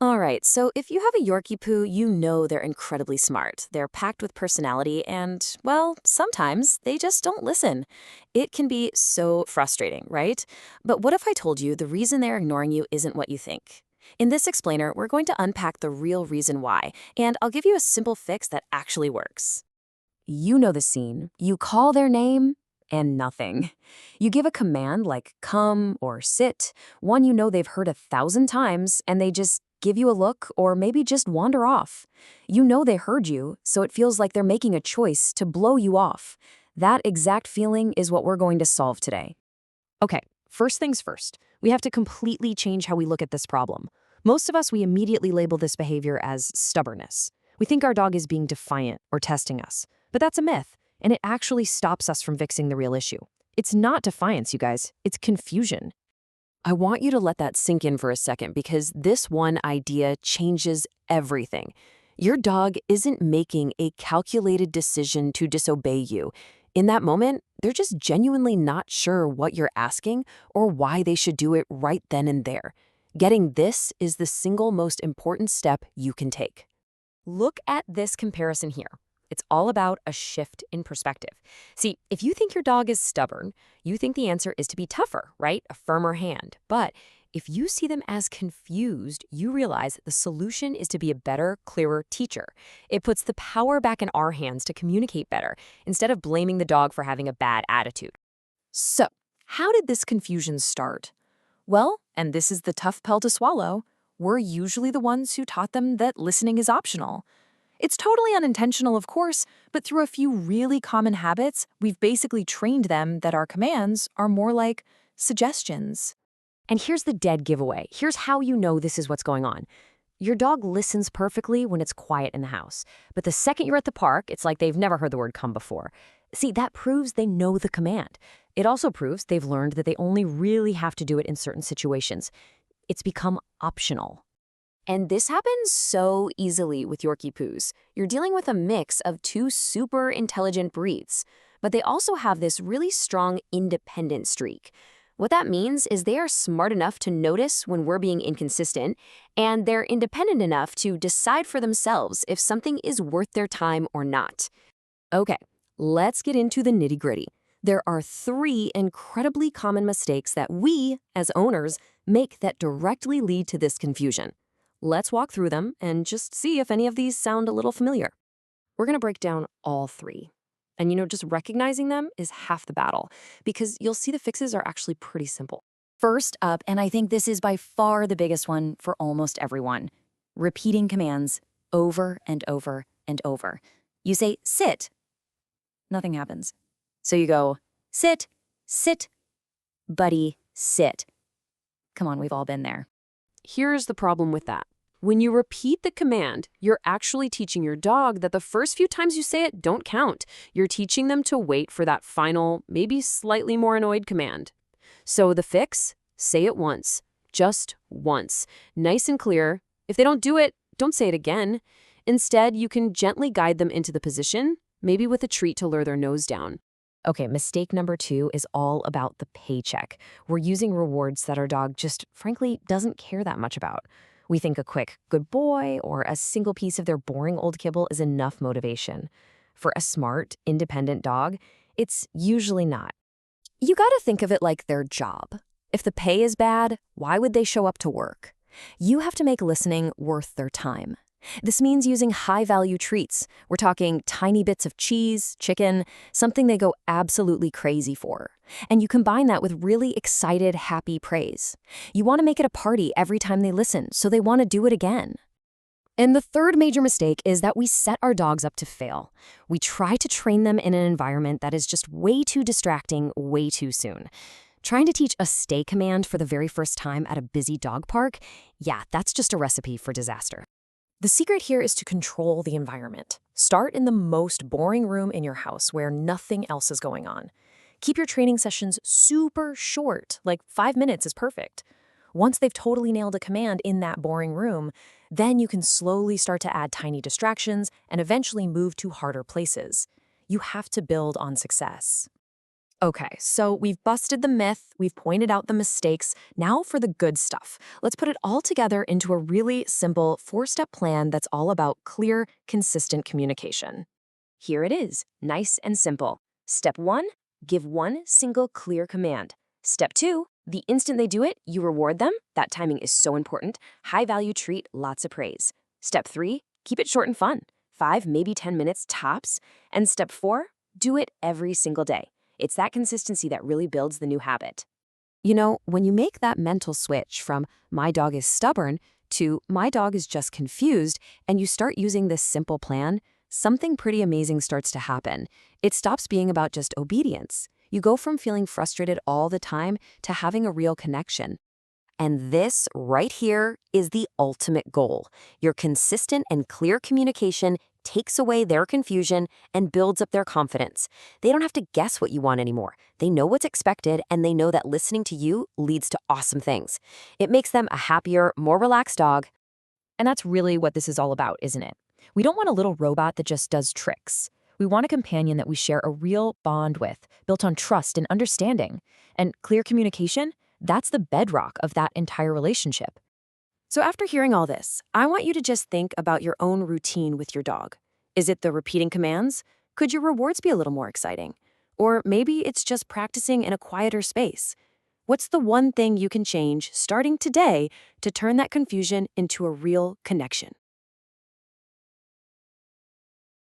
All right, so if you have a Yorkie poo, you know they're incredibly smart. They're packed with personality and, well, sometimes they just don't listen. It can be so frustrating, right? But what if I told you the reason they're ignoring you isn't what you think? In this explainer, we're going to unpack the real reason why, and I'll give you a simple fix that actually works. You know the scene. You call their name and nothing. You give a command like come or sit, one you know they've heard 1,000 times, and they just give you a look or maybe just wander off. You know they heard you, so it feels like they're making a choice to blow you off. That exact feeling is what we're going to solve today. Okay, first things first. We have to completely change how we look at this problem. Most of us, we immediately label this behavior as stubbornness. We think our dog is being defiant or testing us. But that's a myth, and it actually stops us from fixing the real issue. It's not defiance, you guys. It's confusion. I want you to let that sink in for a second because this one idea changes everything. Your dog isn't making a calculated decision to disobey you. In that moment, they're just genuinely not sure what you're asking or why they should do it right then and there. Getting this is the single most important step you can take. Look at this comparison here. It's all about a shift in perspective. See, if you think your dog is stubborn, you think the answer is to be tougher, right? A firmer hand. But if you see them as confused, you realize the solution is to be a better, clearer teacher. It puts the power back in our hands to communicate better, instead of blaming the dog for having a bad attitude. So, how did this confusion start? Well, and this is the tough pill to swallow, we're usually the ones who taught them that listening is optional. It's totally unintentional, of course, but through a few really common habits, we've basically trained them that our commands are more like suggestions. And here's the dead giveaway. Here's how you know this is what's going on. Your dog listens perfectly when it's quiet in the house. But the second you're at the park, it's like they've never heard the word come before. See, that proves they know the command. It also proves they've learned that they only really have to do it in certain situations. It's become optional. And this happens so easily with Yorkie Poos. You're dealing with a mix of two super intelligent breeds, but they also have this really strong independent streak. What that means is they are smart enough to notice when we're being inconsistent, and they're independent enough to decide for themselves if something is worth their time or not. Okay, let's get into the nitty-gritty. There are 3 incredibly common mistakes that we, as owners, make that directly lead to this confusion. Let's walk through them and just see if any of these sound a little familiar. We're going to break down all 3. And just recognizing them is half the battle because you'll see the fixes are actually pretty simple. First up, and I think this is by far the biggest one for almost everyone, repeating commands over and over and over. You say, sit. Nothing happens. So you go, sit, sit, buddy, sit. Come on, we've all been there. Here's the problem with that. When you repeat the command, you're actually teaching your dog that the first few times you say it don't count. You're teaching them to wait for that final, maybe slightly more annoyed command. So the fix? Say it once. Just once. Nice and clear. If they don't do it, don't say it again. Instead, you can gently guide them into the position, maybe with a treat to lure their nose down. Okay, mistake number 2 is all about the paycheck. We're using rewards that our dog just, frankly, doesn't care that much about. We think a quick good boy or a single piece of their boring old kibble is enough motivation. For a smart, independent dog, it's usually not. You gotta think of it like their job. If the pay is bad, why would they show up to work? You have to make listening worth their time. This means using high-value treats. We're talking tiny bits of cheese, chicken, something they go absolutely crazy for. And you combine that with really excited, happy praise. You want to make it a party every time they listen, so they want to do it again. And the third major mistake is that we set our dogs up to fail. We try to train them in an environment that is just way too distracting way too soon. Trying to teach a stay command for the very first time at a busy dog park, yeah, that's just a recipe for disaster. The secret here is to control the environment. Start in the most boring room in your house where nothing else is going on. Keep your training sessions super short, like 5 minutes is perfect. Once they've totally nailed a command in that boring room, then you can slowly start to add tiny distractions and eventually move to harder places. You have to build on success. Okay, so we've busted the myth, we've pointed out the mistakes. Now for the good stuff. Let's put it all together into a really simple 4-step plan that's all about clear, consistent communication. Here it is, nice and simple. Step 1, give one single clear command. Step 2, the instant they do it, you reward them. That timing is so important. High value treat, lots of praise. Step 3, keep it short and fun. 5, maybe 10 minutes tops. And step 4, do it every single day. It's that consistency that really builds the new habit. You know, when you make that mental switch from my dog is stubborn to my dog is just confused, and you start using this simple plan, something pretty amazing starts to happen. It stops being about just obedience. You go from feeling frustrated all the time to having a real connection. And this right here is the ultimate goal. Your consistent and clear communication takes away their confusion and builds up their confidence. They don't have to guess what you want anymore. They know what's expected, and they know that listening to you leads to awesome things. It makes them a happier, more relaxed dog. And that's really what this is all about, isn't it? We don't want a little robot that just does tricks. We want a companion that we share a real bond with, built on trust and understanding. And clear communication, that's the bedrock of that entire relationship. So after hearing all this, I want you to just think about your own routine with your dog. Is it the repeating commands? Could your rewards be a little more exciting? Or maybe it's just practicing in a quieter space. What's the one thing you can change starting today to turn that confusion into a real connection?